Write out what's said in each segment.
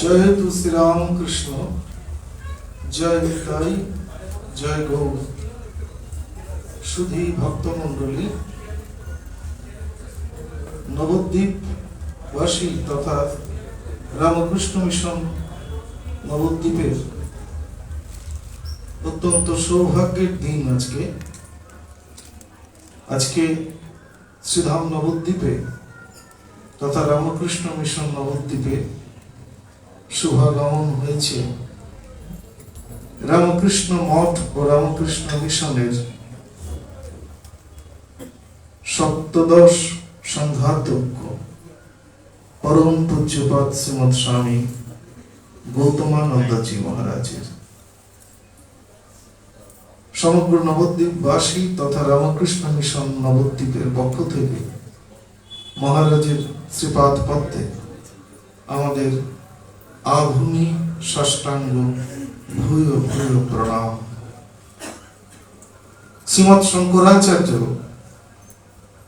জয় তু শ্রীরাম কৃষ্ণ, জয় নিতাই, জয় গৌর। সুধী ভক্তমণ্ডলী, নবদ্বীপ বাসী তথা রামকৃষ্ণ মিশন নবদ্বীপের অত্যন্ত সৌভাগ্যের দিন আজকে শ্রীধাম নবদ্বীপে তথা রামকৃষ্ণ মিশন নবদ্বীপে শুভাগমন হয়েছে রামকৃষ্ণ মঠ ও রামকৃষ্ণ মিশনের সপ্তদশ সংঘাতজ্ঞ পরম পূজ্যপাদ শ্রীমৎ স্বামী গৌতমানন্দজি মহারাজের। সমগ্র নবদ্বীপবাসী তথা রামকৃষ্ণ মিশন নবদ্বীপের পক্ষ থেকে মহারাজের শ্রীপাদ পদ্মে আমাদের আভূমি সাষ্টাঙ্গ ভূয় ভূয় প্রণাম। শ্রীমৎ শঙ্করাচার্য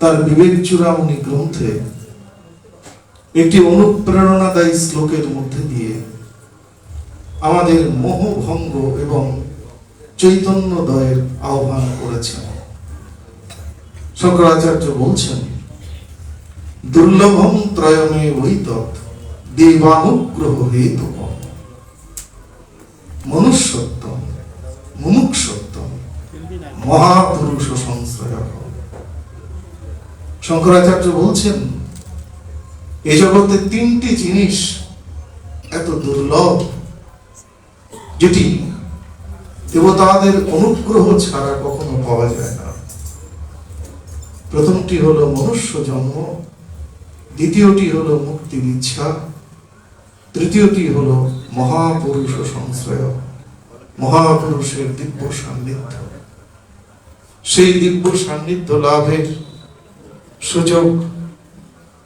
তার বিবেক চূড়ামণি গ্রন্থে একটি অনুপ্রেরণাদায়ী শ্লোকের মধ্যে দিয়ে আমাদের মোহভঙ্গ এবং চৈতন্যদয়ের আহ্বান করেছেন। শঙ্করাচার্য বলছেন, দুর্লভম ত্রয়মে বৈতৎ দেবানুগ্রহ হেতুকম মনুষ্যত্বম মুমুক্ষুত্বম মহাপুরুষ সংশ্রয়। শঙ্করাচার্য বলছেন, এই জগতে তিনটি জিনিস এত দুর্লভ যেটি দেবতাদের অনুগ্রহ ছাড়া কখনো পাওয়া যায় না। প্রথমটি হলো মনুষ্য জন্ম, দ্বিতীয়টি হলো মুক্তির ইচ্ছা, তৃতীয়টি হলো মহাপুরুষ সংশ্রয়, মহাপুরুষের দিব্য সান্নিধ্য। সেই দিব্য সান্নিধ্য লাভের সুযোগ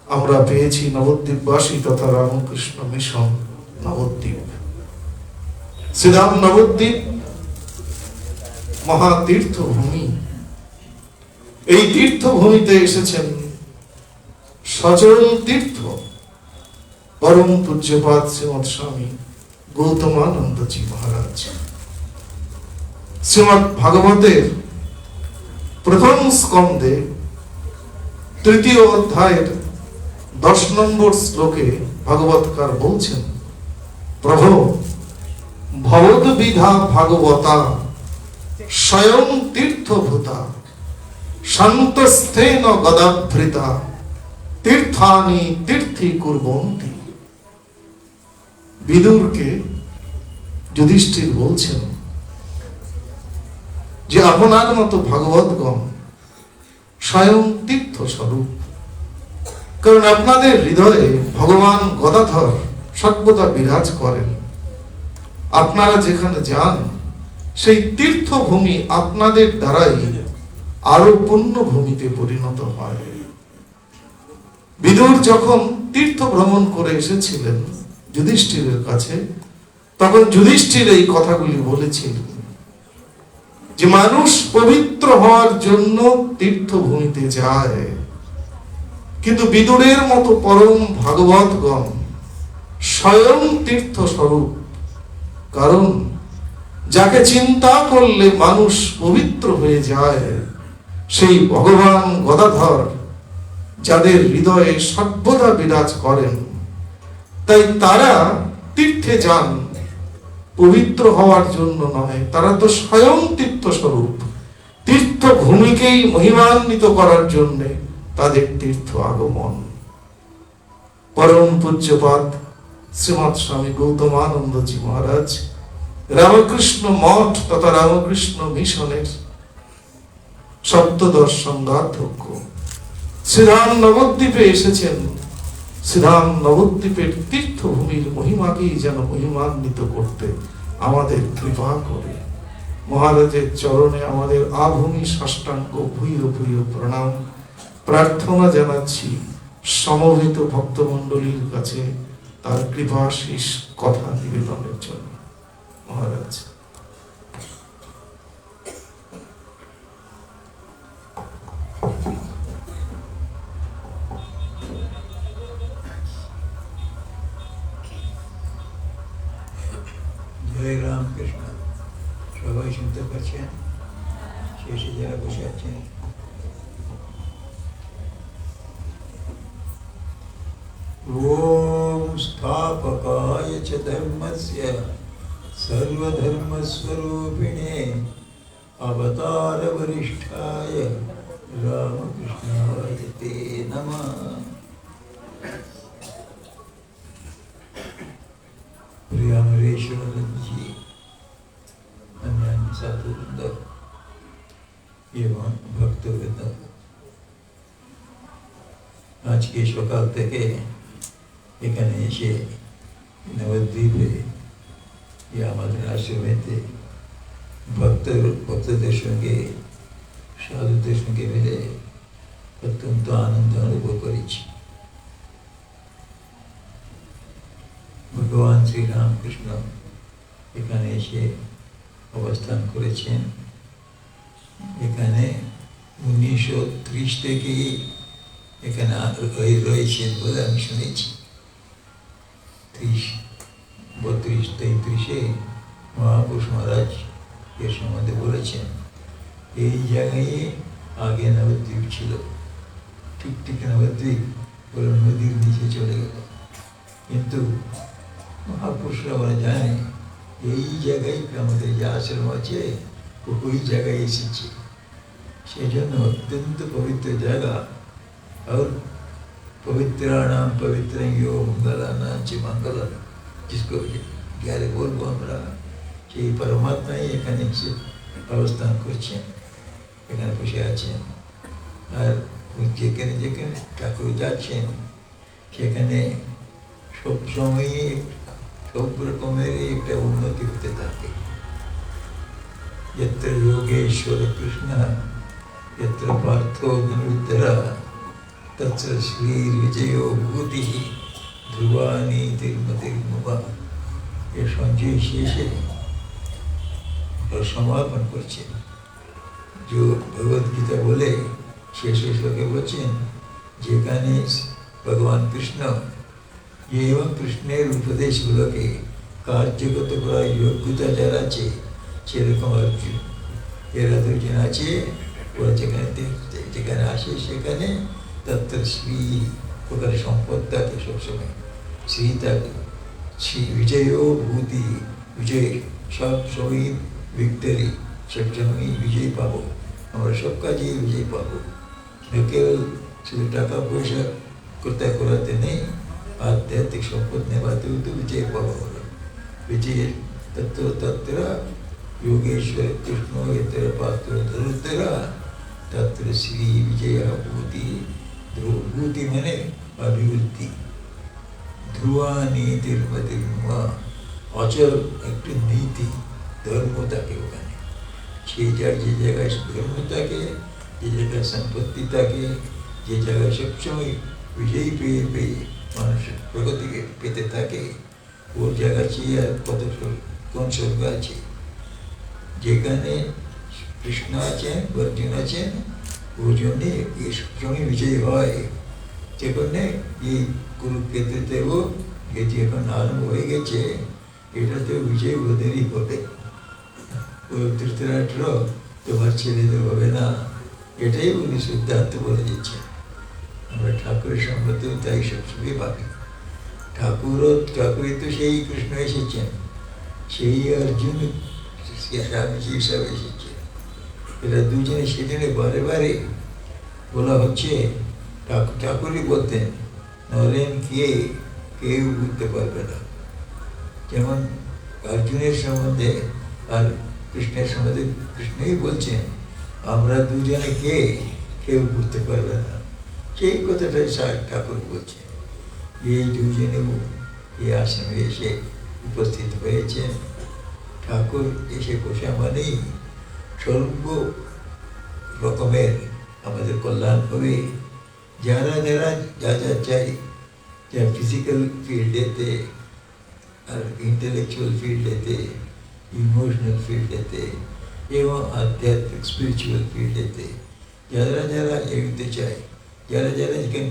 আমরা পেয়েছি নবদ্বীপবাসী তথা রামকৃষ্ণ মিশন নবদ্বীপ। শ্রীধাম নবদ্বীপ মহাতীর্থভূমি। এই তীর্থভূমিতে এসেছেন সচরণ তীর্থ পরম পূজ্যপাদ শ্রীমৎ স্বামী গৌতমানন্দজি মহারাজ। শ্রীমৎ ভাগবতের প্রথম স্কন্ধে তৃতীয় অধ্যায়ের 10 নম্বর শ্লোকে ভাগবতকার বলছেন, প্রভো ভবদ্বিধা ভাগবতা স্বয়ং তীর্থভূতা শান্তস্থেন গদাভৃতা তীর্থানি তীর্থি কুর্বন্তি। বিদুরকে যুধিষ্ঠির বলছেন যে আপনার মতো ভাগবতগণ স্বয়ং তীর্থ স্বরূপ, কারণ আপনাদের হৃদয়ে ভগবান গদাধর সর্বদা বিরাজ করেন। আপনারা যেখানে যান সেই তীর্থভূমি আপনাদের দ্বারাই আরো পুণ্য ভূমিতে পরিণত হয়। বিদুর যখন তীর্থ ভ্রমণ করে এসেছিলেন যুধিষ্ঠিরের কাছে, তখন যুধিষ্ঠির এই কথাগুলি বলেছিলেন যে মানুষ পবিত্র হওয়ার জন্য তীর্থভূমিতে যায়, কিন্তু বিদুরের মতো পরম ভাগবতগণ স্বয়ং তীর্থ স্বরূপ। কারণ যাকে চিন্তা করলে মানুষ পবিত্র হয়ে যায় সেই ভগবান গদাধর যাদের হৃদয়ে সর্বদা বিরাজ করেন, তাই তারা তীর্থে যান পবিত্র হওয়ার জন্য নয়, তারা তো স্বয়ং তীর্থ স্বরূপ। তীর্থভূমিকেই মহিমান্বিত করার জন্য তাদের তীর্থ আগমন। পরম পূজ্যপাদ শ্রীমৎ স্বামী গৌতমানন্দজি মহারাজ রামকৃষ্ণ মঠ তথা রামকৃষ্ণ মিশনের সপ্তদশ সংঘাতজ্ঞ শ্রীধাম নবদ্বীপে এসেছেন। শ্রীধাম নবদ্বীপের তীর্থভূমির মহিমাকেই যেন মহিমান্বিত করতে আমাদের কৃপা করে। মহারাজের চরণে আমাদের আভূমি সাষ্টাঙ্গ ভূয় ভূয় প্রণাম প্রার্থনা জানাচ্ছি, সমবেত ভক্তমণ্ডলীর কাছে তার কৃপাশীষ কথা নিবেদনের জন্য। মহারাজ। জয় রামকৃষ্ণ। সবাই শুনতে পাচ্ছেন? শেষে যারা বসে আছেন, ওম স্থাপকায় চ ধর্মস্য সর্বধর্মস্বরূপিণে অবতার বরিষ্ঠায় রামকৃষ্ণায় তে নমঃ। प्रिय अमरेश्वर जी, अन्यान्य साधुवृंद एवं भक्तवृंद, आज के সকাল থেকে এখানে এসে নবদ্বীপে আমাদের আশ্রমেতে ভক্তদের সঙ্গে সাধুদের সঙ্গে মিলে অত্যন্ত আনন্দ অনুভব করেছি। ভগবান শ্রী রামকৃষ্ণ এখানে এসে অবস্থান করেছেন। এখানে 1930 থেকে এখানে রয়েছেন বলে আমি শুনেছি। 32-33-33 মহাপুরুষ মহারাজ এর সম্বন্ধে বলেছেন, এই জায়গায় আগে নবদ্বীপ ছিল। ঠিক নবদ্বীপ বলে নদীর নিচে চলে গেল, কিন্তু মহাপুরুষরা ওরা জানে এই জায়গায় আমাদের যে আশ্রম আছে ওই জায়গায় এসেছে। সেই জন্য অত্যন্ত পবিত্র জায়গা। আর পবিত্রাणाम পবিত্রঙ্গো মঙ্গলানাম চ মঙ্গলম, जिसको গ্যারে বলবো আমরা, সেই পরমাত্মাই এখানে এসে অবস্থান করছেন, এখানে বসে আছেন। আর যেখানে যেখানে ঠাকুর যাচ্ছেন সেখানে সবসময় সব রকমের একটা উন্নতি হতে থাকে। यत्र योगेश्वर कृष्ण यत्र पार्थो धनुर्धरा तत्र श्री विजयो भूति ध्रुवानी तिर्मतिर्मुवा। ये সঞ্জয় শেষে সমাপন করছেন। जो भगवद गीता बोले শেষে শ্লোকে বলছেন, যেখানে ভগবান কৃষ্ণ এবং কৃষ্ণের উপদেশগুলোকে কার্যগত করার যোগ্যতা যার আছে সেরকম অর্জুন, এরা দুজন আছে। ওরা যেখানে আসে সেখানে তত্ত্ব শ্রী ওখানে সম্পদ থাকে, সবসময় শ্রী থাকে, শ্রী বিজয়ও ভূতি, বিজয় সব সময় ভিক্টরি, সবসময় বিজয় পাবো আমরা, সব কাজেই বিজয় পাবো। কেবল শুধু টাকা পয়সা কোথায় করাতে নেই, आध्यात्मिक संपद नेवाते तो विजय पावा होला। विजय तत्व तत्र योगेश्वर कृष्ण यत्र पात्र धनुर्धरा तत्र श्री विजय भूति। ध्रुवभूति माने अभिवृद्धि। ध्रुवा नीतिर मतिर्मा, অচল একটি নীতি ধর্ম থাকে ওখানে। সেই যার যে জায়গায় ধর্ম থাকে, যে জায়গায় সম্পত্তি থাকে, যে জায়গায় সবসময় বিজয়ী পেয়ে পেয়ে মানুষ প্রগতিকে পেতে থাকে, ওর জায়গা চেয়ে আর কত কোন স্বর্গ আছে। যেখানে কৃষ্ণ আছেন, অর্জুন আছেন, ওর জন্যে এই সবসময় বিজয়ী হয়। যেখানে এই কুরুক্ষেত্রেও এটি এখন আরম্ভ হয়ে গেছে, এটাতেও বিজয় ওদেরই হবে। ওই ধৃতরাষ্ট্র তোমার ছেলেদের হবে না, এটাই উনি সিদ্ধান্ত বলে দিচ্ছেন। আমরা ঠাকুরের সম্বন্ধেও তাই সবসময় ভাবি। ঠাকুরই তো সেই কৃষ্ণ এসেছেন, সেই অর্জুন স্বামীজি হিসাবে এসেছেন। এরা দুজনে সেজন্য বারে বারে বলা হচ্ছে, ঠাকুরই বলতেন নরেন কে কেউ বুঝতে পারবে না। যেমন অর্জুনের সম্বন্ধে আর কৃষ্ণের সম্বন্ধে কৃষ্ণই বলছেন, আমরা দুজনে কে কেউ বুঝতে পারবে না। সেই কথাটাই ঠাকুর বলছেন। এই দুজনেও এই আশ্রমে এসে উপস্থিত হয়েছেন। ঠাকুর এসে বসে মানেই সর্ব রকমের আমাদের কল্যাণ হবে, যারা যারা যা যা চাই, যা ফিজিক্যাল ফিল্ডেতে আর ইন্টেলেকচুয়াল ফিল্ডেতে, ইমোশনাল ফিল্ডেতে এবং আধ্যাত্মিক স্পিরিচুয়াল ফিল্ডেতে যারা যারা এগোতে চায়, যারা যারা যেখানে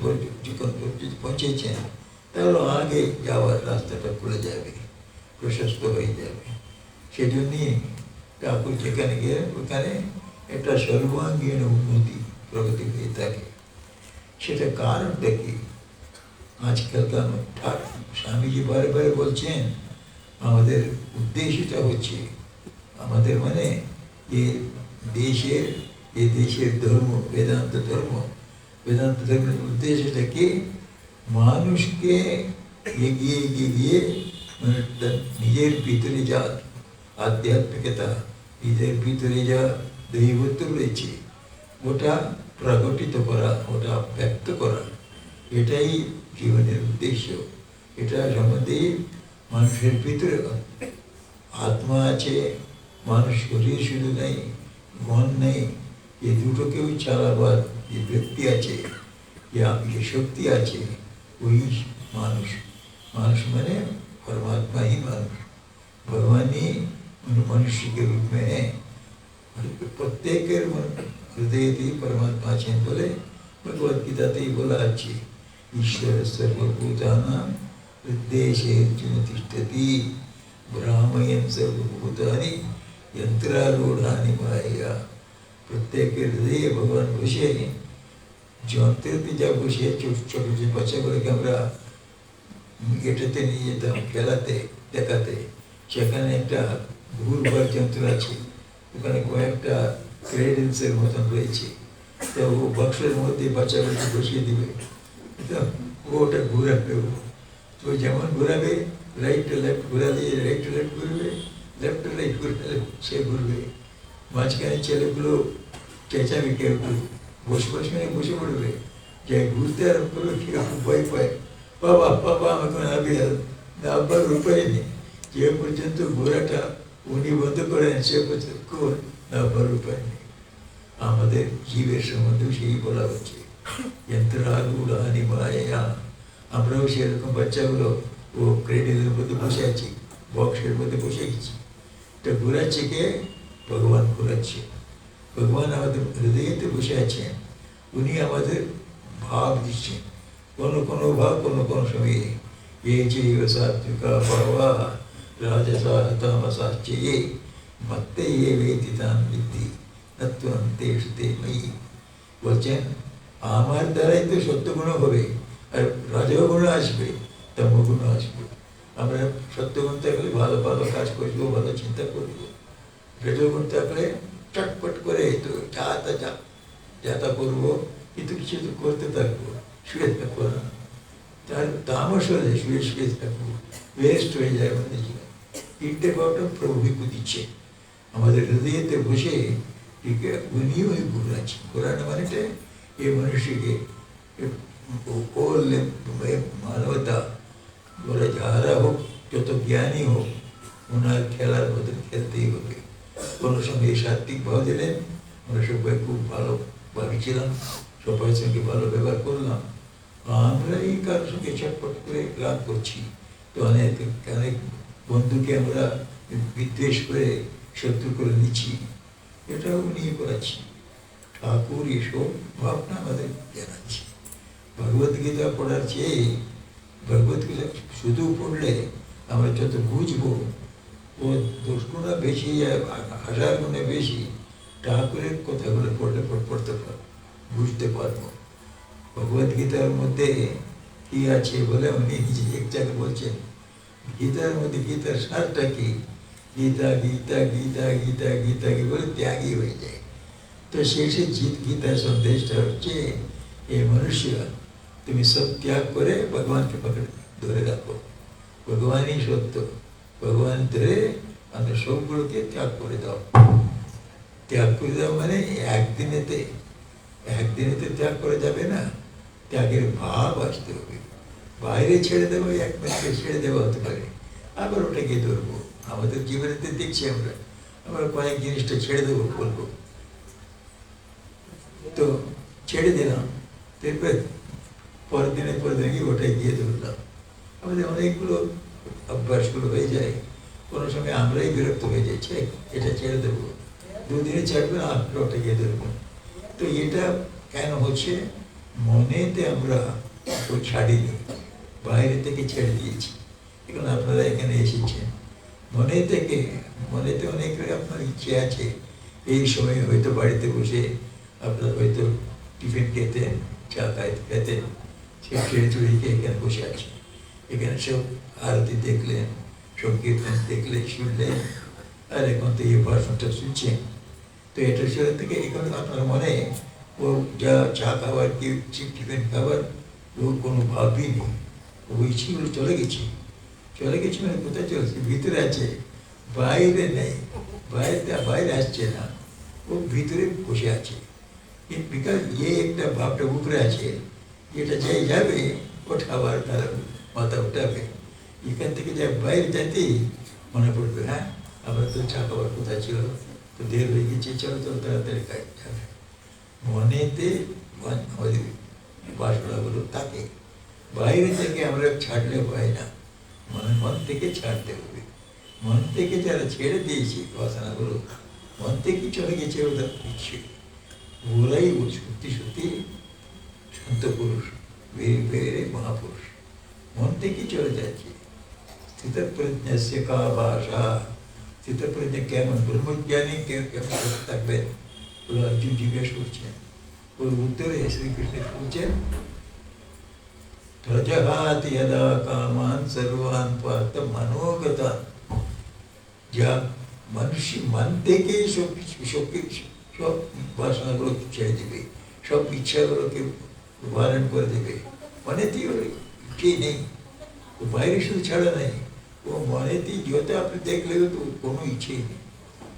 পৌঁছেছেন, তাহলে আগে যাওয়ার রাস্তাটা খুলে যাবে, প্রশস্ত হয়ে যাবে। সেজন্যই ঠাকুর যেখানে গেলেন ওখানে একটা সর্বাঙ্গীন উন্নতি প্রগতি হয়ে থাকে। সেটা কারণটা কি? আজকালকার স্বামীজি বারে বারে বলছেন আমাদের উদ্দেশ্যটা হচ্ছে, আমাদের মানে এ দেশের ধর্ম বেদান্ত ধর্ম, বেদান্ত ধর্মের উদ্দেশ্যটা কি? মানুষকে এগিয়ে এগিয়ে মানে নিজের ভিতরে যা আধ্যাত্মিকতা, নিজের ভিতরে যা দৈবত্ব রয়েছে ওটা প্রকটিত করা, ওটা ব্যক্ত করা, এটাই জীবনের উদ্দেশ্য। এটা সম্বন্ধে মানুষের ভিতরে আত্মা আছে, মানুষ শরীর শুধু নেই, মন নেই, এই দুটোকেও চালাবার যে ব্যক্তি আছে, যে শক্তি আছে, ওই মানুষ। মানুষ মানে परमात्मा ही मानुष, भगवान ही मनुष्य के रूप में है। प्रत्येक हृदय परमात्मा आছেন বলে भगवद गीताते बोला अच्छी, ईश्वर सर्वभूतानां हृदयेषु तिष्ठति ब्राह्मयन् सर्वभूतानि यंत्रारूढ़ानि माया। प्रत्येक हृदय भगवान বসে যন্ত্রতে যা বসে ছোট ছোট যে বাচ্চাগুলোকে আমরা এটাতে নিয়ে যেতাম খেলাতে দেখাতে, সেখানে একটা ঘুরবার যন্ত্র আছে, ওখানে কয়েকটা ক্রেডেন্সের মতন রয়েছে। তো ও বাক্সের মধ্যে বাচ্চাগুলোকে বসিয়ে দিবে, ওটা ঘুরাবে। ও যেমন ঘুরাবে, রাইট টু লেফট ঘুরালে রাইট টু লেফট ঘুরবে, লেফট টু রাইট ঘুরলে সে ঘুরবে। মাঝখানে ছেলেগুলো চেঁচাবে, কেউ বসে বসে পড়বে, যে ঘুরতে আরম্ভ করবে, কেউ ভয় পায়, বাবা বাবা আমাকে নামবার উপায় নেই। যে পর্যন্ত ঘোরাটা উনি বন্ধ করেন সে পর্যন্ত নামবার উপায় নেই। আমাদের জীবের সম্বন্ধেও সেই বলা হচ্ছে, যন্ত্রারূঢ়ানি মায়া। আমরাও সেরকম বাচ্চাগুলো ও ক্রেডেলের মধ্যে বসে আছি, বক্সের মধ্যে বসে গেছি। এটা ঘোরাচ্ছে কে? ভগবান ঘোরাচ্ছে। ভগবান আমাদের হৃদয়েতে বসে আছেন, উনি আমাদের ভাব দিচ্ছেন। কোনো কোনো ভাব কোনো কোনো সময়ে ये चैव सात्विका भावा राजसा तामसाश्चये मत्ते ये वेति तान् विद्धि तत्त्वं तेषु ते मयि। বলছেন আমার দ্বারাই তো সত্যগুণ হবে, আর রজগুণ আসবে, তমগুণ আসবে। আমরা সত্যগুণ থাকলে ভালো ভালো কাজ করবো, ভালো চিন্তা করবো। রজগুণ থাকলে চটপট করে তো যাতা করবো, কিন্তু কিছু তো করতে থাকবো, শুয়ে থাকবো না। তার তামস হলে শুয়ে শুয়ে থাকবো, ওয়েস্ট হয়ে যায় আমাদের জীবন। তিনটে ভাবটা প্রভুকে দিচ্ছে আমাদের হৃদয়তে বসে, ঠিক উনিও ওই ঘোরাচ্ছেন। ঘোরানো মানেটা এই মানুষকে মানবতা বলে, যাহারা হোক, যত জ্ঞানী হোক, ওনার খেলার মতন খেলতেই হবে। কোনো সঙ্গে সাত্বিক ভাব দিলেন, আমরা সবাই খুব ভালো ভাবিছিলাম, সবার সঙ্গে ভালো ব্যবহার করলাম। আমরা এই কারোর সঙ্গে চটপট করে রাগ করছি, তো অনেক অনেক বন্ধুকে আমরা বিদ্বেষ করে শত্রু করে নিচ্ছি, এটাও নিয়ে করাচ্ছি। ঠাকুর এসব ভাবনা আমাদের জানাচ্ছি। ভগবদ্গীতা পড়ার চেয়ে ভগবদ্গীতা শুধু পড়লে আমরা যত বুঝবো, ও 10 গুণা বেশি, 1000 গুণে বেশি ঠাকুরের কথাগুলো পড়তে পারবো, বুঝতে পারবো। ভগবদ্গীতার মধ্যে কি আছে বলে উনি নিজে এক জায়গায় বলছেন, গীতার মধ্যে গীতার সারটা কি? গীতা গীতা গীতা গীতা গীতা কি বলে ত্যাগী হয়ে যায়। তো শেষে গীতার সন্দেশটা হচ্ছে, এই মনুষ্য তুমি সব ত্যাগ করে ভগবানকে ধরে রাখো, ভগবানই সত্য, ভগবান ধরে আমরা সবগুলোকে ত্যাগ করে দাও। ত্যাগ করে দাও মানে একদিনেতে ত্যাগ করা যাবে না, ত্যাগের ভাব আসতে হবে। বাইরে ছেড়ে দেবো, এক মিনিটে ছেড়ে দেওয়া হতে পারে, আবার ওটাকে ধরবো। আমাদের জীবনেতে দেখছি আমরা কয়েক জিনিসটা ছেড়ে দেবো বলবো, তো ছেড়ে দিলাম, তারপরে পরের দিনে গিয়ে ওটাই গিয়ে ধরলাম। আমাদের অনেকগুলো অভ্যাসগুলো হয়ে যায়, কোনো সময় আমরাই বিরক্ত হয়ে যাই, ছে এটা ছেড়ে দেবো, দুদিনে ছাড়বে না, আমরা ওটা গিয়ে ধরবো। তো এটা কেন হচ্ছে? মনেতে আমরা ও ছাড়িনি, বাইরে থেকে ছেড়ে দিয়েছি। এখন আপনারা এখানে এসেছেন, মনেতে অনেক আপনার ইচ্ছে আছে, এই সময় হয়তো বাড়িতে বসে আপনার হয়তো টিফিন খেতেন, চা খেতেন, সে ছেড়ে চুড়ে খেয়ে এখানে বসে আছে। এখানে সব আরতি দেখলেন, সংকীর্তন দেখলেন, শুনলেন, আর এখন তো এই ভাষণটা শুনছেন। তো এটা সেখান থেকে এখন আপনার মনে ও যা চা খাবার কি টিফিন খাবার ও কোনো ভাবই নেই, ও ইচ্ছেগুলো চলে গেছে মানে কোথায় চলেছে? ভিতরে আছে, বাইরে নেই, বাইরে আসছে না, ও ভিতরে বসে আছে। বিকজ একটা ভাবটা উপরে আছে, যেটা যাই যাবে ওটা আবার তার মাথা উঠাবে। এখান থেকে যা বাইরে যেতেই মনে পড়বে, হ্যাঁ আমরা তো চা খাবার কোথায় ছিল, তো দেরি হয়ে গেছে, চলো তাড়াতাড়ি কাজ যাবে। মনেতে আমাদের বাসনাগুলো থাকে, বাইরে থেকে আমরা ছাড়লে হয় না, মন থেকে ছাড়তে হবে। মন থেকে যারা ছেড়ে দিয়েছি বাসনাগুলো, মন থেকে চলে গেছে ওদের ইচ্ছে, ওরাই সত্যি সন্ত পুরুষ, বেরে মহাপুরুষ। মন থেকে চলে যাচ্ছে। স্থিতপ্রজ্ঞস্য কা ভাষা, স্থিতপ্রজ্ঞা কেমন, ব্রহ্মজ্ঞানী কেমন থাকবেন, ওরা অর্জুন জিজ্ঞেস করছেন। ওর উত্তরে শ্রীকৃষ্ণ বলছেন, ত্বজহাতি যদা কামান সর্বান পার্থ মনোগতান। যা মানুষ মন থেকে সব বাসনাগুলো ছেড়ে দেবে, সব ইচ্ছাগুলোকে বারণ করে দেবে। মনেতেই ওর ইচ্ছে নেই, ও বাইরে শুধু ছাড়া নেই, ও মনেতেই যত আপনি দেখলে তো কোনো ইচ্ছেই নেই।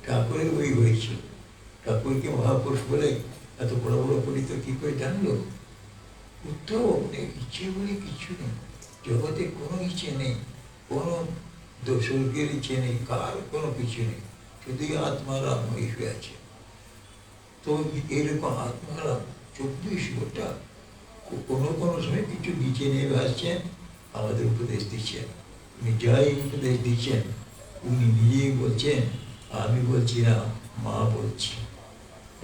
ঠাকুরের ওই হয়েছিল, ঠাকুরকে মহাপুরুষ বলে এত বড় বড় পণ্ডিত কি করে জানলো? উত্তর নেই, ইচ্ছে বলে কিছু নেই, জগতে কোনো ইচ্ছে নেই, কোনো স্বর্গের ইচ্ছে নেই, কার কোনো কিছু নেই, শুধু আত্মারাম হয়ে আছে। তো এরকম আত্মারাম 24 ঘন্টা কোনো সময় কিছু নিচে নেমে আসছেন, আমাদের উপদেশ দিচ্ছেন। উনি যাই উপদেশ দিচ্ছেন, উনি নিজেই বলছেন, আমি বলছি না, মা বলছি।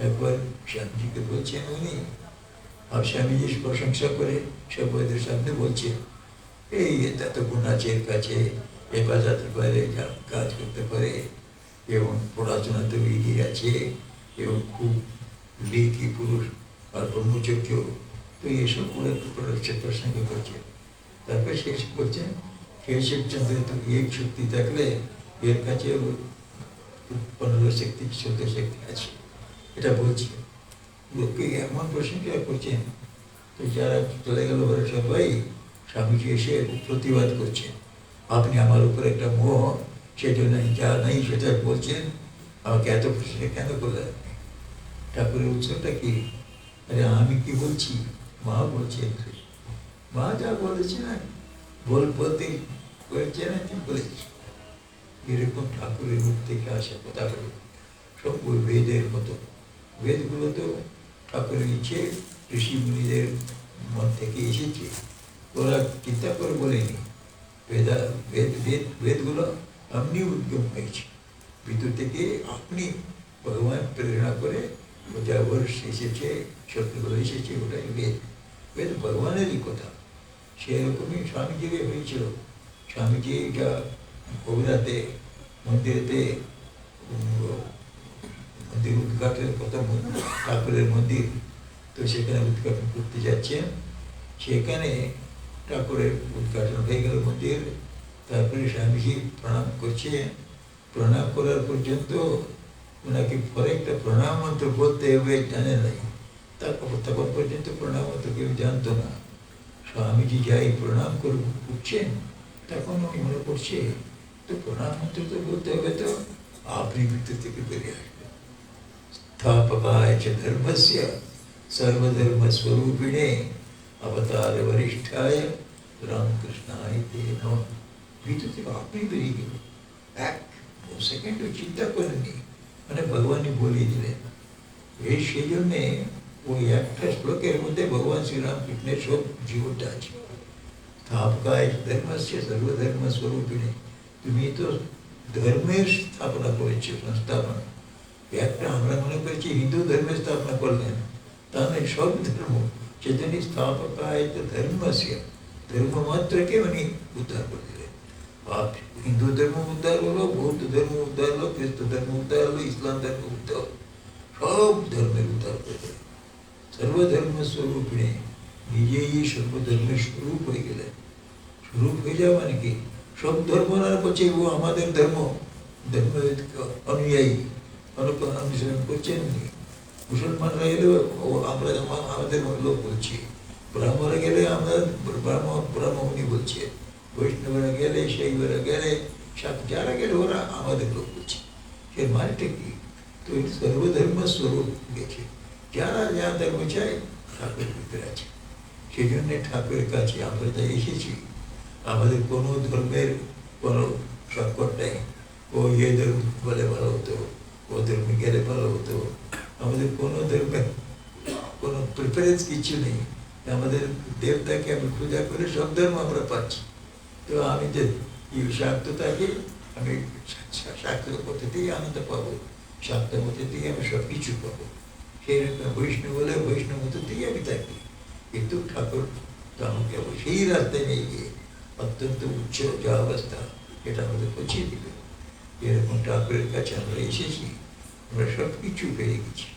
একবার স্বামীজিকে বলছেন উনি, আর স্বামীজির প্রশংসা করে সবাইদের সামনে বলছেন, এই এত গুণ আছে এর কাছে, এ বাজাতে পারে, কাজ করতে পারে, এবং পড়াশোনাতে এগিয়ে আছে, এবং খুব লেখি পুরুষ আর ব্রহ্মচর্য। তো এইসব প্রসঙ্গ করছে। তারপর শেষ করছেন, কেশবচন্দ্র তো এক শক্তি থাকলে এর কাছে 15 শক্তি 14 শক্তি আছে, এটা বলছে। লোককে এমন প্রশংসা করছেন, তো যারা চলে গেল ওরা সবাই স্বামীজি এসে প্রতিবাদ করছেন, আপনি আমার উপর একটা মোহ, সেজন্য যা নেই সেটা বলছেন, আমাকে এত প্রশ্ন কেন করলেন? ঠাকুরের উৎসবটা কি? আরে আমি কি বলছি, মা বলছেন, মা যা বলেছে না বলতে বলছে না, ঠিক বলেছি। এরকম ঠাকুরের মুখ থেকে আসা কথাগুলো সব ওই বেদের মতো। বেদগুলো তো ঠাকুরের ইচ্ছে, ঋষি মুনিদের মন থেকে এসেছে, ওরা চিন্তা করে বলেনি। বেদগুলো আপনি উদ্যম হয়েছে, ভিতর থেকে আপনি ভগবান প্রেরণা করে যা বর্ষ এসেছে, শব্দগুলো এসেছে, ওটাই বেদ ভগবানেরই কথা। সেরকমই স্বামীজির হয়েছিল। স্বামীজি যা কবিরাতে মন্দিরেতে মন্দির উদ্ঘাটনের কথা, ঠাকুরের মন্দির, তো সেখানে উদ্ঘাটন করতে যাচ্ছেন। সেখানে ঠাকুরের উদ্ঘাটন হয়ে গেল মন্দির, তারপরে স্বামীজি প্রণাম করছে। প্রণাম করার পর্যন্ত ওনাকে পরে একটা প্রণাম মন্ত্র বলতে হবে জানে নাই, তখন পর্যন্ত প্রণাম মন্ত্র কেউ জানতো না। স্বামীজি যাই প্রণাম করছেন, তখন উনি মনে করছে, তো প্রণাম মন্ত্র তো বলতে হবে, তো আপনি ভিতর থেকে বেরিয়ে আসবেন। স্থাপকায় চ ধর্মস্য সর্বধর্ম স্বরূপিণে অবতার বরিষ্ঠায় রামকৃষ্ণায় তে নমঃ। ভিতর থেকে আপনি বেরিয়ে গেলেন, 1 সেকেন্ডও চিন্তা করেননি, মানে ভগবানই বলিয়ে দিলেন। এই সেই জন্যে ওই একটা শ্লোকের মধ্যে ভগবান শ্রীরামকৃষ্ণের সব জীবনটা আছে। স্থাপকায় ধর্মস্য সর্বধর্ম স্বরূপিণী, তুমি তো ধর্মের স্থাপনা করেছো, সংস্থাপনা। একটা আমরা মনে করছি হিন্দু ধর্মের স্থাপনা করলেন, তাহলে সব ধর্ম, সেজন্য স্থাপকায় ধর্মস্য, ধর্ম মাত্রকে উনি উদ্ধার করে দিলেন। আর হিন্দু ধর্ম উদ্ধার হলো, বৌদ্ধ ধর্ম উদ্ধার হলো, খ্রিস্ট ধর্ম উদ্ধার হলো, ইসলাম ধর্ম উদ্ধার হলো, সব ধর্মের উদ্ধার করে দিলেন। সর্বধর্ম স্বরূপিণী, নিজেই সর্বধর্মের স্বরূপ হয়ে গেলেন। স্বরূপ হয়ে যাওয়া মানে কি, সব ধর্ম না করছে ও আমাদের ধর্ম, ধর্ম অনুযায়ী অনুসরণ করছেন। মুসলমানরা গেলে ও আমরা আমাদের লোক বলছি, ব্রাহ্মণরা গেলে আমরা ব্রাহ্মণী বলছে, বৈষ্ণবরা গেলে, শৈবরা গেলে, যারা গেলে ওরা আমাদের লোক বলছে। সে মানেটা কি, তো সর্বধর্ম স্বরূপ গেছে। যারা যা ধর্ম চায় ঠাকুরের ভিতরে আছে। সেই জন্যে ঠাকুরের কাছে আমরা যা এসেছি, আমাদের কোনো ধর্মের কোনো সংকট নেই। ও এ ধর্ম বলে ভালো হতো, ও ধর্মে গেলে ভালো হতো, আমাদের কোনো ধর্মের কোনো প্রিফারেন্স কিছু নেই। আমাদের দেবতাকে আমি পূজা করে সব ধর্ম আমরা পাচ্ছি। তো আমি যে শাক্ত থাকি, আমি শাক্ত মধ্যে থেকে আনন্দ পাবো, শাক্ত মধ্যে থেকে আমি সব কিছু পাবো। সেই বৈষ্ণব বলে বৈষ্ণব মধ্যে থেকে আমি থাকি। কিন্তু ঠাকুর তো আমাকে সেই রাস্তায় নিয়ে গিয়ে অত্যন্ত উচ্চ যা অবস্থা, এটা আমাদের পৌঁছে দিবে। এরকম ঠাকুরের কাছে আমরা এসেছি, আমরা সব কিছু পেয়ে গেছি।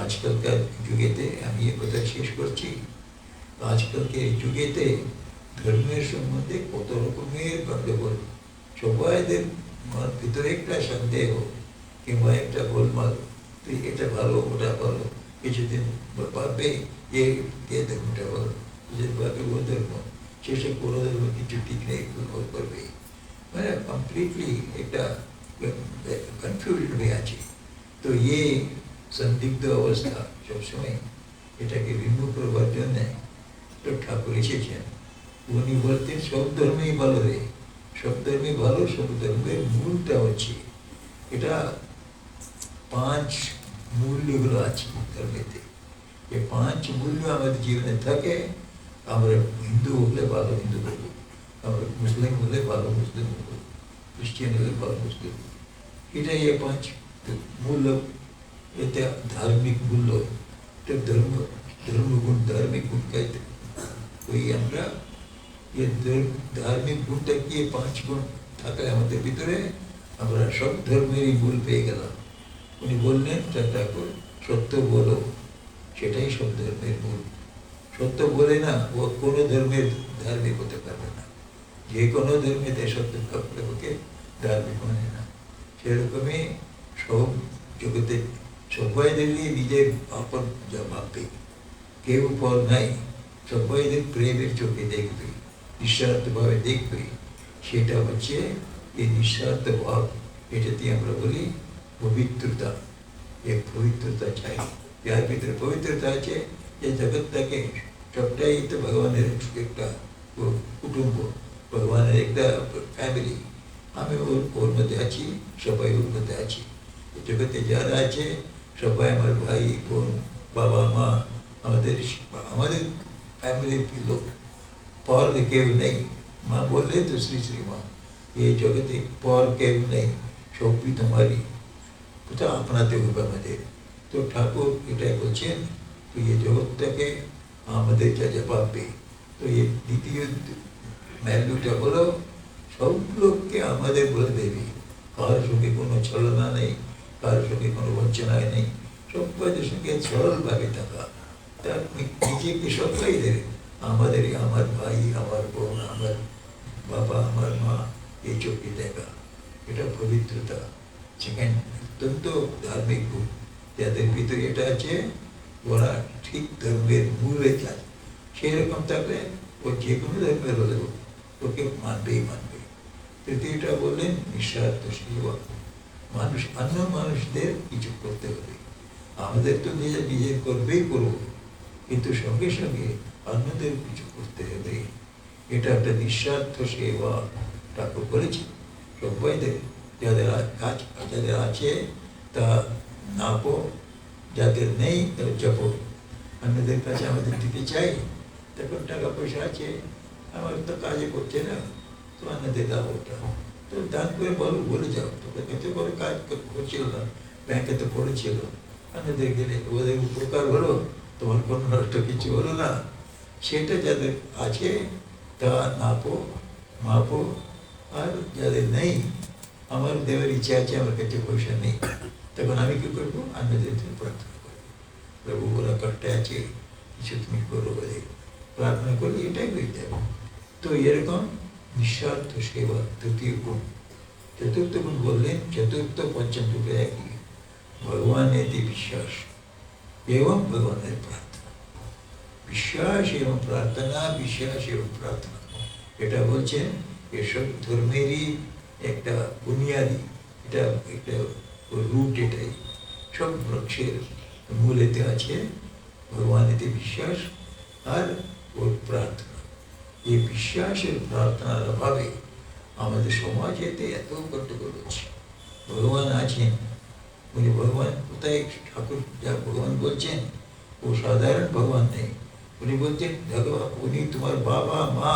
আজকালকার যুগেতে, আমি এ কথা শেষ করছি, আজকালকার যুগেতে ধর্মের সম্বন্ধে কত রকমের গণ্ডগোল, সবাইদের ভিতরে একটা সন্দেহ কিংবা একটা গোলমাল, তুই এটা ভালো ওটা ভালো, কিছুদিন ভাববে এ ধর্মটা ভালো, ভাবে ও ধর্ম, শেষে কোনো ধর্ম কিছু ঠিক নেই, করবে। মানে কমপ্লিটলি একটা কনফিউশন হয়ে আছে। তো এ সন্দিগ্ধ অবস্থা সবসময়, এটাকে রিমুভ করবার জন্যে তো ঠাকুর এসেছেন। উনি বলতেন সব ধর্মেই ভালো রে, সব ধর্মে ভালো, সব ধর্মের মূলটা হচ্ছে, এটা 5 মূল্যগুলো আছে ধর্মেতে। এই 5 মূল্য আমাদের জীবনে থাকে। আমরা হিন্দু হলে ভালো হিন্দু বলবো, আমরা মুসলিম হলে ভালো মুসলিম বলবো, খ্রিস্টান হলে ভালো মুসলিম। এটাই 5 মূল্য। এতে ধার্মিক মূল্য, ধর্মগুণ, ধার্মিক গুণ খাইতে ওই আমরা ধার্মিক গুণটা গিয়ে 5 গুণ থাকলে আমাদের ভিতরে আমরা সব ধর্মেরই মূল পেয়ে গেলাম। উনি বললেন ঠাকুর, সত্য বলো, সেটাই সব ধর্মের মূল। সত্য বলে না ও কোনো ধর্মের ধার্মিক হতে পারবে না। যে কোনো ধর্মেতে সত্য ওকে ধার্মিক মানে না। সেরকমই সব জগতে সবাই দেখলে নিজের আপন যা ভাববে, কেউ পর নাই, সবাই প্রেমের চোখে দেখবে, নিঃস্বার্থভাবে দেখবে। সেটা হচ্ছে এই নিঃস্বার্থ ভাব, এটাতে আমরা বলি পবিত্রতা। এই পবিত্রতা চাই, যার ভিতরে পবিত্রতা আছে, যে জগৎটাকে সবটাই তো ভগবানের একটা কুটুম্ব, ভগবানের একটা ফ্যামিলি। আমি ওর মধ্যে আছি, সবাই ওর মধ্যে আছি। জগতে যারা আছে সবাই আমার ভাই বোন, বাবা মা, আমাদের ফ্যামিলির লোক, পর কেউ নেই। মা বললে তো শ্রী শ্রী মা, এই জগতে পর কেউ নেই, সবই তোমারই, কোথাও আপনাতে হবে আমাদের। তো ঠাকুর এটাই বলছেন, তো এই জগৎটাকে আমাদের যা যা পাবে। তো এই দ্বিতীয় ভ্যালুটা হলো সব লোককে আমাদের বলে দেবে, কারোর সঙ্গে কোনো ছলনা নেই, কারোর সঙ্গে কোনো বঞ্চনায় নেই, সবাইদের সঙ্গে সরলভাবে থাকা। তার নিজেকে সবাই দেবে, আমাদের, আমার ভাই, আমার বোন, আমার বাবা, আমার মা, এই চোখে দেখা, এটা পবিত্রতা। সেখানে অত্যন্ত ধার্মিক গুণ, যাদের ভিতরে এটা আছে, ওরা ঠিক ধর্মের মূলে যায়। সেরকম থাকলে ও যে কোনো ধর্মের হলেও ওকে মানবেই মানবে। তৃতীয়টা বললেন নিঃস্বার্থ সেবা। মানুষ, অন্য মানুষদের কিছু করতে হবে, আমাদের তো নিজের করবেই করবো, কিন্তু সঙ্গে সঙ্গে অন্যদের কিছু করতে হবে। এটা একটা নিঃস্বার্থ সেবা ঠাকুর করেছে সবাইদের। যাদের আছে তা নাপো, যাদের নেই তারা জপো। অন্যদের কাছে আমাদের দিতে চাই, তখন টাকা পয়সা আছে, আমার তো কাজে করছে না, তো অন্যদের দাও ওটা, তো দান করে বলে যাও, তোকে এত বড় কাজ করছিল না, ব্যাংকে তো পড়েছিল, অন্যদের গেলে ওদের উপকার হলো, তোমার কোনো নষ্ট কিছু হলো না। সেটা যাদের আছে তা মাপো, আর যাদের নেই, আমার দেওয়ার ইচ্ছা আছে, আমার কাছে পয়সা নেই, তখন আমি কি করবো? অন্যদের জন্য প্রার্থনা করবো, প্রভু ওরা কষ্টে আছে, কিছু তুমি করো বলে প্রার্থনা করলে এটাই হয়ে যাবে। তো এরকম নিঃস্বার্থ সেবা তৃতীয় গুণ। চতুর্থ গুণ বললেন, চতুর্থ পঞ্চম রূপে একই, ভগবানের বিশ্বাস এবং ভগবানের প্রার্থনা। বিশ্বাস এবং প্রার্থনা, বিশ্বাস এবং প্রার্থনা, এটা বলছেন এসব ধর্মেরই একটা বুনিয়াদি, এটা একটা রুট, এটাই সব বৃক্ষের মূলেতে আছে ভগবানেতে বিশ্বাস আর ওর প্রার্থনা। এই বিশ্বাসের প্রার্থনার অভাবে আমাদের সমাজেতে এত গণ্ডগোল হচ্ছে। ভগবান আছেন, উনি ভগবান কোথায়? ঠাকুর যা ভগবান বলছেন ও সাধারণ ভগবান নেই, উনি বলছেন ভগবান, উনি তোমার বাবা মা,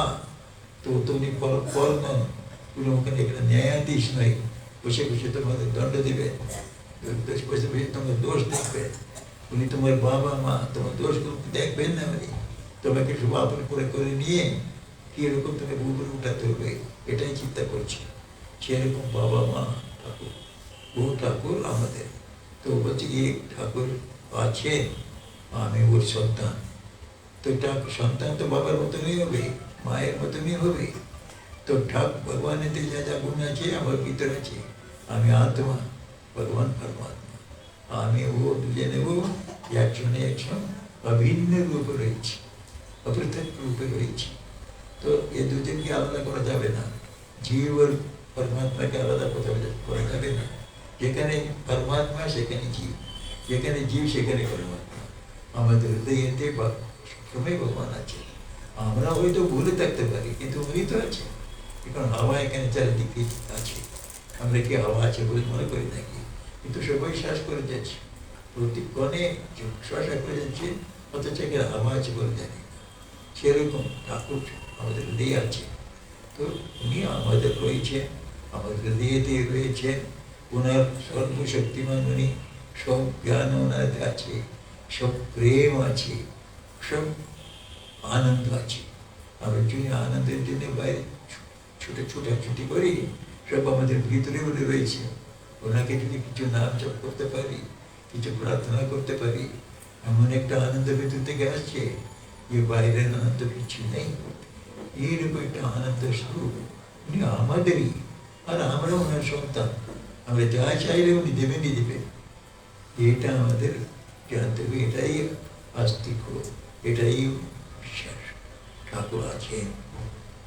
তো উনি পর নন, উনি ওখানে এখানে ন্যায়াধীশ নয়, বসে বসে তোমাদের দণ্ড দেবে, বসে বসে তোমার দোষ দেখবে। উনি তোমার বাবা মা, তোমার দোষগুলো দেখবেন না, উনি তোমাকে শুভ আপন করে নিয়ে কিরকম তুমি উপরে উঠাতে হবে এটাই চিন্তা করছে। সেরকম বাবা মা ঠাকুর, ও ঠাকুর আমাদের, তো বলছে কি ঠাকুর আছেন, আমি ওর সন্তান, তো সন্তান তো বাবার মতনই হবে, মায়ের মতনই হবে। তো ভগবানের যা যা গুণ আছে আমার ভিতরে আছে, আমি আত্মা, ভগবান পরমাত্মা, আমি ও দুজনে ও একজনে একজন অভিন্ন রূপে রয়েছি, অপৃথক রূপে রয়েছি। তো এ দুজনকে আলাদা করা যাবে না, জীব আর পরমাত্মাকে আলাদা করা যাবে না। যেখানে পরমাত্মা সেখানে জীব, যেখানে জীব সেখানে পরমাত্মা। আমাদের হৃদয়েতে সবসময় ভগবান আছে। আমরা হয়তো ভুলে থাকতে পারি, কিন্তু উনি তো আছে। এখন হাওয়া এখানে চারিদিকে আছে, আমরা কি হাওয়া আছে বলে মনে করি নাকি? কিন্তু সবাই শ্বাস করে যাচ্ছে, প্রতি কণে শ্বাস করে যাচ্ছে, অথচ এখানে হাওয়া আছে বলে জানি। সেরকম ঠাকুর আমাদের হৃদয়ে আছে, তো উনি আমাদের রয়েছেন, আমাদের হৃদয়েতে রয়েছেন। ওনার সর্বশক্তিমান, উনি সব জ্ঞান ওনার আছে, সব প্রেম আছে, সব আনন্দ আছে। আমরা যদি আনন্দের জন্য বাইরে ছুটাছুটি করি, সব আমাদের ভিতরে বলে রয়েছে। ওনাকে যদি কিছু নাম জপ করতে পারি, কিছু প্রার্থনা করতে পারি, এমন একটা আনন্দ ভিতর থেকে আসছে যে বাইরের আনন্দ কিছু নেই। এইরকম একটা আনন্দ স্বরূপ উনি আমাদেরই, আর আমরা ওনার সন্তান। আমরা যা চাইলে উনি দেবেনই দেবেন, এটা আমাদের জানতে হবে। এটাই আস্তিক্য, এটাই বিশ্বাস, ঠাকুর আছেন।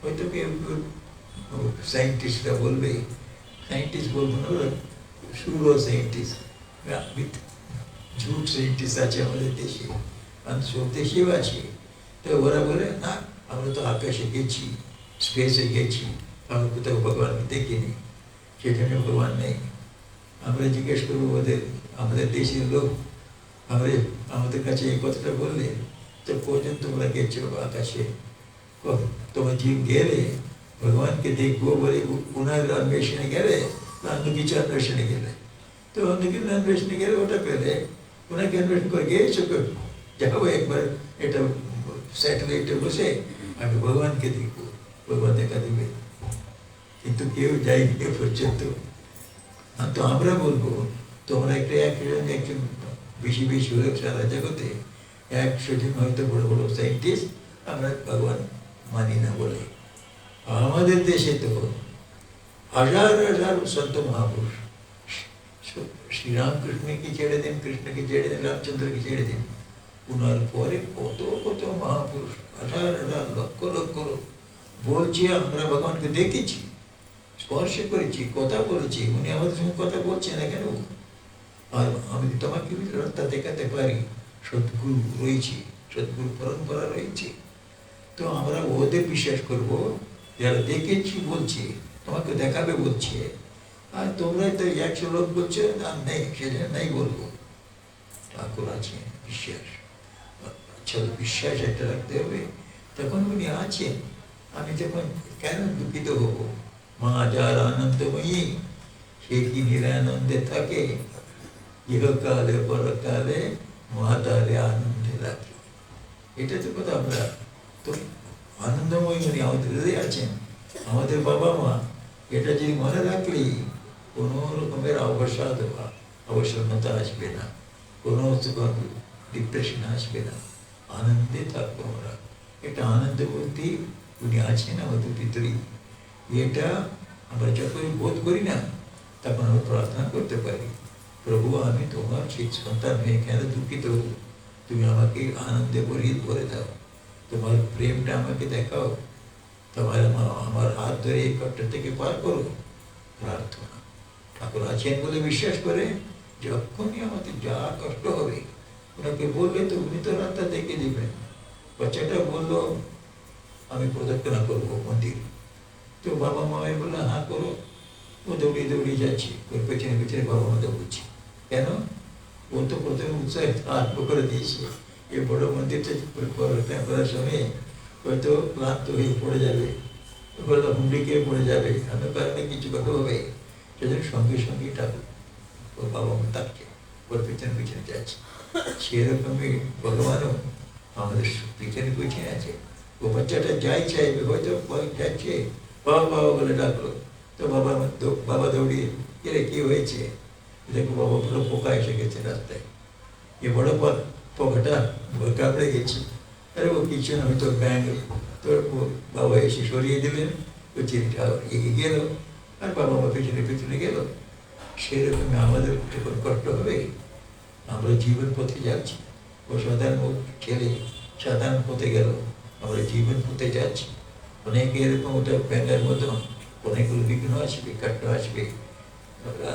হয়তো কেউ সায়েন্টিস্টরা বলবে, সায়েন্টিস্ট বলবো না, ওরা সুরো সায়েন্টিস্ট, ঝুট সায়েন্টিস্ট আছে আমাদের দেশে, সব দেশেও আছে। তো ওরা বলে না, আমরা তো আকাশে গেছি, স্পেসে গেছি, আমরা কোথাও ভগবানকে দেখিনি, সেখানে ভগবান নেই। আমরা জিজ্ঞেস করবো আমাদের দেশের লোক, আমাদের কাছে এই কথাটা বললে, তো কজন তোমরা গেছো আকাশে? তোমার জীব গেলে ভগবানকে দেখবো বলে ওনার অন্বেষণে গেলে, অন্য কিছু অন্বেষণে গেলে, তো অন্য কিছু অন্বেষণে গেলে ওটা পেলে, ওনাকে অন্বেষণ করে গিয়েছো, যাবো একবার এটা স্যাটেলাইটে বসে আমি ভগবানকে দেখবো, ভগবান দেখা দেবে। কিন্তু কেউ যায়নি এ পর্যন্ত। তো আমরা বলবো, তোমরা একজন বেশি হলে সারা জগতে 100 জন হয়তো বড় বড় সায়েন্টিস্ট, আমরা ভগবান মানি না বলে। আমাদের দেশে তো হাজার হাজার সন্ত মহাপুরুষ, শ্রীরামকৃষ্ণকে ছেড়ে দিন, কৃষ্ণকে ছেড়ে দিন, রামচন্দ্রকে ছেড়ে দিন, ওনার পরে কত কত মহাপুরুষ, হাজার হাজার লক্ষ লক্ষ বলছি আমরা ভগবানকে দেখেছি, স্পর্শ করেছি, কথা বলেছি, উনি আমাদের সঙ্গে কথা বলছেন না কেন? আর আমি তোমাকে রাস্তা দেখাতে পারি, সদ্গুরু রয়েছে, সদ্গুরু পরম্পরা রয়েছে। তো আমরা ওদের বিশ্বাস করব যারা দেখেছি বলছে, তোমাকে দেখাবে বলছে, আর তোমরা তো 100 লোক বলছে আর নেই, সেটা নেই বলবো। ঠাকুর আছে বিশ্বাস, বিশ্বাস একটা রাখতে হবে। তখন উনি আছেন, আমি তখন কেন দুঃখিত হব? মা যার আনন্দময়ী, সে কি নিরানন্দে থাকে, ইহকালে পরকালে মা তারে আনন্দে রাখে। এটা তো কথা। আমরা তো আনন্দময়ী উনি আমাদের হৃদয়ে আছেন, আমাদের বাবা মা। এটা যদি মনে রাখলেই কোনো রকমের অবসন্নতা আসবে না, কোনো ডিপ্রেশন আসবে না, আনন্দে থাকবো আমরা। এটা আনন্দ বলতে উনি আছেন আমাদের ভিতরেই। এটা আমরা যখনই বোধ করি না, তখন আমরা প্রার্থনা করতে পারি, প্রভু আমি তোমার সেই সন্তান হয়ে কেন দুঃখিত হব, তুমি আমাকে আনন্দে ভরে দাও, তোমার প্রেমটা আমাকে দেখাও, তোমার আমার হাত ধরে এই কষ্ট থেকে পার করো। প্রার্থনা ঠাকুর আছেন বলে বিশ্বাস করে যখনই আমাদের যা কষ্ট হবে ওনাকে বললে তো উনি তো রাস্তা দেখে দিবেন। বাচ্চাটা বললো আমি প্রদক্ষিণা করবো মন্দির, তো বাবা মায়ের বললো হ্যাঁ করো। ও দৌড়িয়ে যাচ্ছি, ওর পেছনে পেছনে বাবা মা দৌড়ছি। কেন? ও তো প্রথমে উৎসাহে আরম্ভ করে দিয়েছে, এই বড় মন্দিরটা করার সময় হয়তো ক্লান্ত হয়ে পড়ে যাবে, বললো হুমড়িকে পড়ে যাবে, আমার কারণে কিছু কথা হবে। সেজন্য সঙ্গে সঙ্গে ঠাকুর ওর বাবা মা তাকে ওর পিছনে যাচ্ছে। সেরকমই ভগবানও আমাদের পিছনে আছে। ও বাচ্চাটা যাই চাইবে, হয়তো যাচ্ছে, বাবা বলে ডাকলো, তো বাবা দৌড়িয়ে এরে কি হয়েছে, দেখো বাবা বড় পোকা এসে গেছে রাস্তায়, এ বড় পোকাটা কামড়ে গেছে। আরে ও কিছু না, হয়তো ব্যাঙ, তোর বাবা এসে সরিয়ে দিলেন, ও চিনিটা এগিয়ে গেল, আর বাবা মা পেছনে গেল। সেরকমই আমাদের যখন কষ্ট হবে, আমরা জীবন পথে যাচ্ছি, ও সাধারণ ছেলে সাধারণ পথে গেল, আমরা জীবন পথে যাচ্ছি। অনেকে এরকম ওটা ব্যাঙের মতো অনেকগুলো বিঘ্ন আসবে, কাট্ট আসবে, আমরা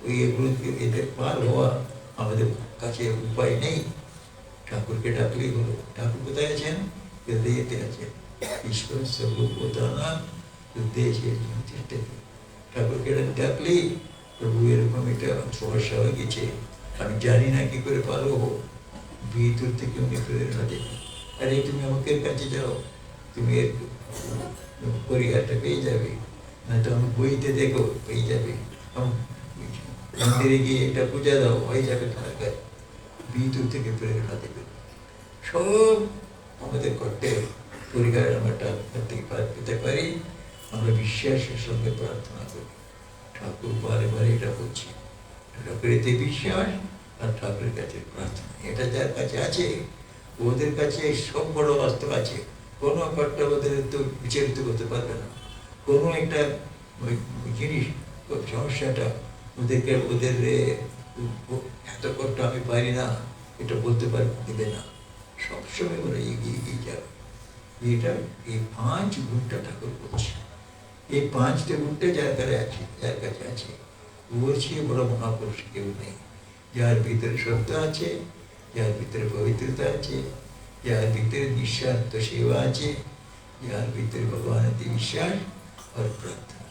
ওই এগুলো এদের পার হওয়া আমাদের কাছে উপায় নেই। ঠাকুরকে ডাকলেই হলো। ঠাকুর কোথায় আছেন? হৃদয়েতে আছেন। ঈশ্বর সর্বপ্রধানা হৃদয়ে চেষ্টা। ঠাকুরকে ডাকলেই প্রভু এরকম এটা সমস্যা হয়ে গেছে, আমি জানি না কি করে পারবো, ভিতর থেকে উনি প্রেরণা দেন, আরে তুমি আমাকে কাছে যাও, তুমি এর পরিহারটা পেয়ে যাবে, না তো আমি বইতে দেখো পেয়ে যাবে, মন্দিরে গিয়ে এটা পূজা দাও হয়ে যাবে তোমার কাছে। ভিতর থেকে প্রেরণা দেবে, সব আমাদের করতে পরিহার আমরা পেতে পারি। আমরা বিশ্বাসের সঙ্গে প্রার্থনা করি। ঠাকুর বারে এটা করছি, ঠাকুরেতে বিশ্বাস আর ঠাকুরের কাছে প্রার্থনা। এটা যার কাছে আছে ওদের কাছে সব বড় অস্ত্র আছে, কোনো কর্তা ওদের তো বিচারিত করতে পারবে না। কোনো একটা জিনিস সমস্যাটা ওদের এত কষ্ট আমি পারি না এটা বলতে দেবে না, সবসময় ওরা এগিয়ে যাবে। এটা এই 5 গুণটা ঠাকুর বলছে। এই 5টে গুণটা যার কাছে আছে ওর চেয়ে বড় মহাপুরুষ কেউ নেই। যার ভিতরে সত্য আছে, যার ভিতরে পবিত্রতা আছে, যার ভিতরে নিঃস্বার্থ সেবা আছে, যার ভিতরে ভগবানের বিশ্বাস আর প্রার্থনা।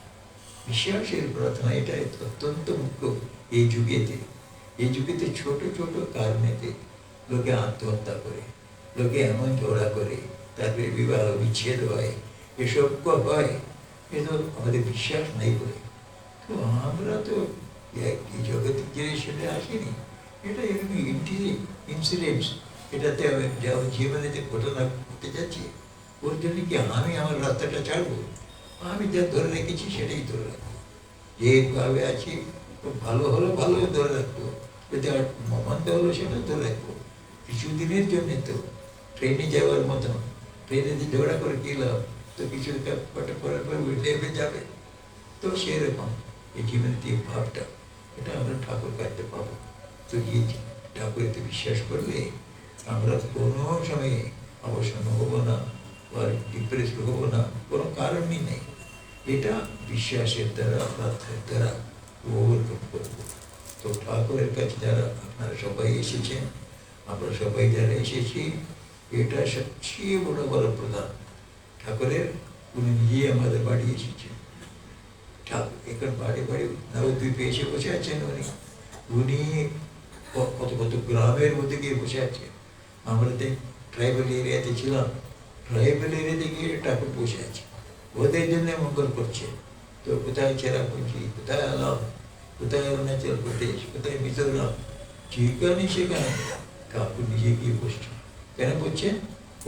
বিশ্বাসের প্রার্থনা এটা অত্যন্ত মুখ্য। এই যুগেতে ছোট ছোট কারণেতে লোকে আত্মহত্যা করে, লোকে এমন ঝগড়া করে, তারপরে বিবাহ বিচ্ছেদ হয়, এসব হয়, কিন্তু আমাদের বিশ্বাস নেই বলে। তো আমরা তো এই জগতের জেনারেশনে আসিনি, এটা এরকম ইনসিডেন্টস, এটাতে যেমন জীবনেতে ঘটনা করতে যাচ্ছি, ওর জন্য কি আমি আমার রাস্তাটা ছাড়বো? আমি যা ধরে রেখেছি সেটাই ধরে রাখবো, যেভাবে আছি ভালো হলো ভালো ধরে রাখবো, যদি আর মন্দ হলো সেটা ধরে রাখবো। কিছুদিনের জন্যে তো ট্রেনে যাওয়ার মতন, ট্রেনে যে ঝগড়া করে গেলাম তো কিছু করার পর নেমে যাবে। তো সেরকম এই জীবনের যে ভাবটা, এটা আমরা ঠাকুর কাটতে পাবো। তো এই ঠাকুরেতে বিশ্বাস করলে আমরা কোনো সময়ে অবসন্ন হবো না বা ডিপ্রেসড হবো না, কোনো কারণই নেই। এটা বিশ্বাসের দ্বারা প্রার্থনার দ্বারা ওভারকাম করবো। তো ঠাকুরের কাছে যারা আপনারা সবাই এসেছেন, আমরা সবাই যারা এসেছি, এটা সবচেয়ে বড় প্রধান ঠাকুরের। উনি নিজে আমাদের বাড়ি এসেছেন। ঠাকুর এখন বাড়ি নবদ্বীপে এসে বসে আছেন। উনি কত গ্রামের মধ্যে গিয়ে বসে আছেন। আমরা ট্রাইবাল এরিয়াতে ছিলাম, ট্রাইবাল এরিয়াতে গিয়ে ঠাকুর বসে আছে, ওদের জন্য মঙ্গল করছে। তো কোথায় চেরাপুঞ্জি, কোথায় আলাম, কোথায় অরুণাচল প্রদেশ, কোথায় মিজোরাম, যেখানে সেখানে ঠাকুর নিজে গিয়ে বসছে। কেন বলছেন?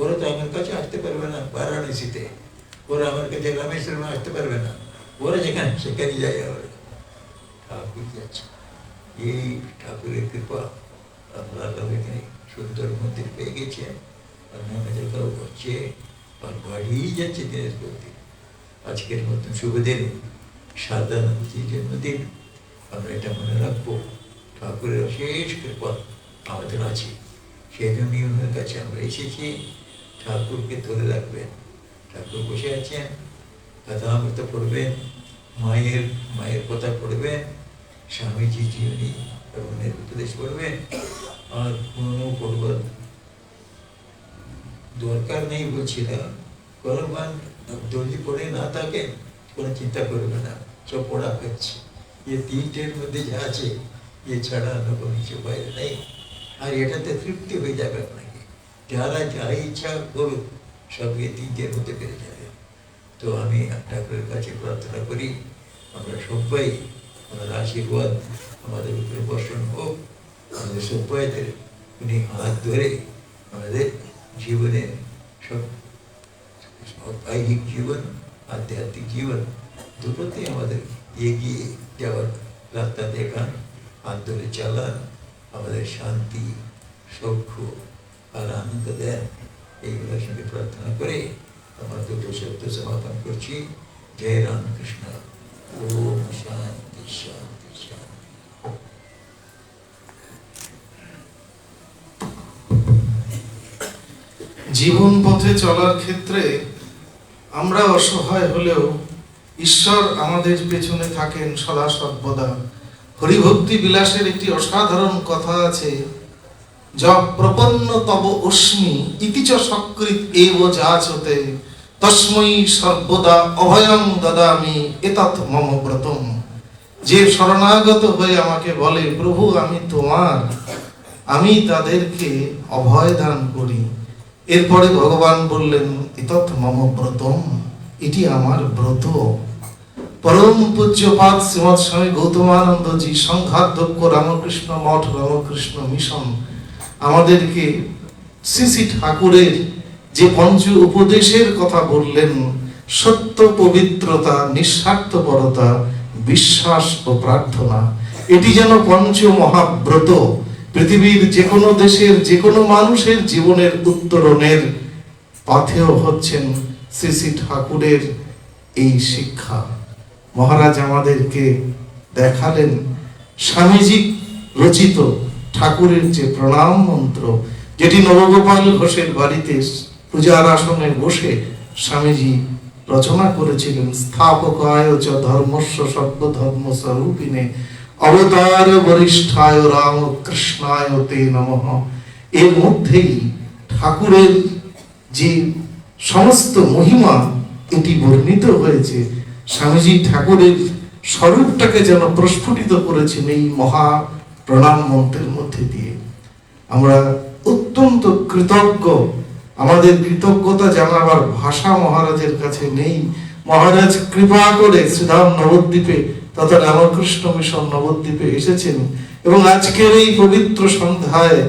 ওরা তো আমার কাছে আসতে পারবে না বারাণসীতে, ওরা আমার কাছে রামেশ্বরমে আসতে পারবে না, ওরা যেখানে সেখানে যায়, ওরা ঠাকুর যাচ্ছে। এই ঠাকুরের কৃপা আমরা এখানে সুন্দর মন্দির পেয়ে গেছে, আর মনে জায়গাও হচ্ছে, আর বাড়িয়ে যাচ্ছে দিনের পর দিন। আজকের মতন শুভ দিনে সারদানন্দজির জন্মদিন, আমরা এটা মনে রাখবো, ঠাকুরের অশেষ কৃপা আমাদের আছে। সেই জন্যই ওনার কাছে আমরা এসেছি। ঠাকুরকে ধরে রাখবেন, ঠাকুর বসে আছেন, কথামৃত পড়বেন, মায়ের কথা পড়বেন, স্বামীজি জীবনী ভগবানের উপদেশ পড়বেন। আর কোনো পড়বার দরকার নেই বলছি না, ভগবান যদি পড়ে না থাকেন কোনো চিন্তা করবে না, সব পড়া হচ্ছে। এই তিনটের মধ্যে যা আছে, এ ছাড়া অন্য কোনো কিছু বাইরে নেই। আর এটাতে তৃপ্তি হয়ে যাবে আপনাকে, যারা যা ইচ্ছা করুক সব এই তিনটের মধ্যে পেরে যাবে। তো আমি ঠাকুরের কাছে প্রার্থনা করি, আমরা সবাই আমাদের আশীর্বাদ আমাদের উপরে বর্ষণ হোক, আমাদের সবাইদের উনি হাত ধরে আমাদের জীবনে সব ঐহিক জীবন, আধ্যাত্মিক জীবন দুটোতে আমাদের এগিয়ে যাওয়ার রাস্তা দেখান, হাত ধরে চালান, আমাদের শান্তি, সৌখ্য আর আনন্দ দেন। এইগুলোর সঙ্গে প্রার্থনা করে আমার দুটো শব্দ সমাপন করছি। জয় রামকৃষ্ণ। ওম শান্তি শান্তি শান্তি। জীবন পথে চলার ক্ষেত্রে আমরা অসহায় হলেও ঈশ্বর আমাদের পেছনে থাকেন সদা সর্বদা। হরিভক্তি বিলাসের একটি অসাধারণ কথা আছে, যব প্রপন্ন তব অস্মি ইতিচ সকৃত এব যাচতে তস্মৈ সর্বদা অভয়ং দদামি এতৎ মম ব্রতম। যে শরণাগত হয়ে আমাকে বলে প্রভু আমি তোমার, আমি তাদেরকে অভয় দান করি। এরপরে ভগবান বললেন এতৎ মম ব্রতম, এটি আমার ব্রত। পরম পূজ্যপাদ শ্রীমৎ স্বামী গৌতমানন্দজি সংঘাধ্যক্ষ রামকৃষ্ণ মঠ রামকৃষ্ণ মিশন আমাদেরকে শ্রী শ্রী ঠাকুরের যে পঞ্চ উপদেশের কথা বললেন, সত্য, পবিত্রতা, নিঃস্বার্থপরতা, বিশ্বাস ও প্রার্থনা, এটি যেন পঞ্চ মহাব্রত। পৃথিবীর যে কোনো দেশের যে কোনো মানুষের জীবনের উত্তরণের পাথেয় হচ্ছেন শ্রী শ্রী ঠাকুরের এই শিক্ষা। মহারাজ আমাদেরকে দেখালেন স্বামীজি রচিত ঠাকুরের যে প্রণাম মন্ত্র, যেটি নবগোপাল ঘোষের বাড়িতে পূজার আসনে বসে স্বামীজি রচনা করেছিলেন। স্থাপকায় চ ধর্মস্য সর্বধর্ম স্বরূপিণে অবতার বরিষ্ঠায় রামকৃষ্ণায় তে নমঃ। এর মধ্যেই ঠাকুরের যে সমস্ত মহিমা এটি বর্ণিত হয়েছে। স্বামীজি ঠাকুরের স্বরূপটাকে যেন প্রস্ফুটিত করেছেন এই মহা প্রণাম মন্ত্রের মধ্যে দিয়ে। আমরা অত্যন্ত কৃতজ্ঞ, আমাদের কৃতজ্ঞতা জানাবার ভাষা মহারাজের কাছে নেই। মহারাজ কৃপা করে শ্রীধাম নবদ্বীপে তথা রামকৃষ্ণ মিশন নবদ্বীপে এসেছেন এবং আজকের এই পবিত্র সন্ধ্যায়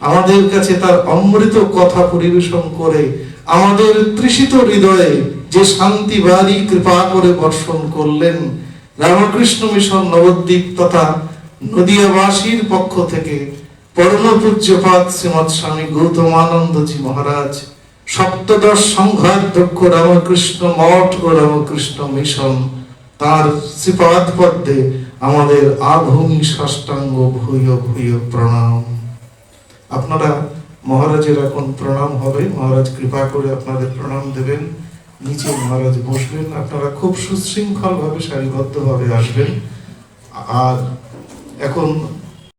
আমাদের কাছে তার অমৃত কথা পরিবেশন করে আমাদের তৃষিত হৃদয়ে যে শান্তি বাড়ি কৃপা করে বর্ষণ করলেন। রামকৃষ্ণ মিশন নবদ্বীপ তথা নদিয়াবাসীর পক্ষ থেকে পরম পূজ্যপাদ শ্রীমৎ স্বামী গৌতমানন্দজি মহারাজ, সপ্তদশ সংঘাধ্যক্ষ রামকৃষ্ণ মঠ ও রামকৃষ্ণ মিশন, তার শ্রীপাদ পদ্মে আমাদের আভূমি সাষ্টাঙ্গ ভূয় ভূয় প্রণাম। আপনারা মহারাজের এখন প্রণাম হবে, মহারাজ কৃপা করে আপনাদের প্রণাম দেবেন। নিচে মহারাজ বসবেন, আপনারা খুব সুশৃঙ্খল ভাবে সারিবদ্ধ ভাবে আসবেন। আর এখন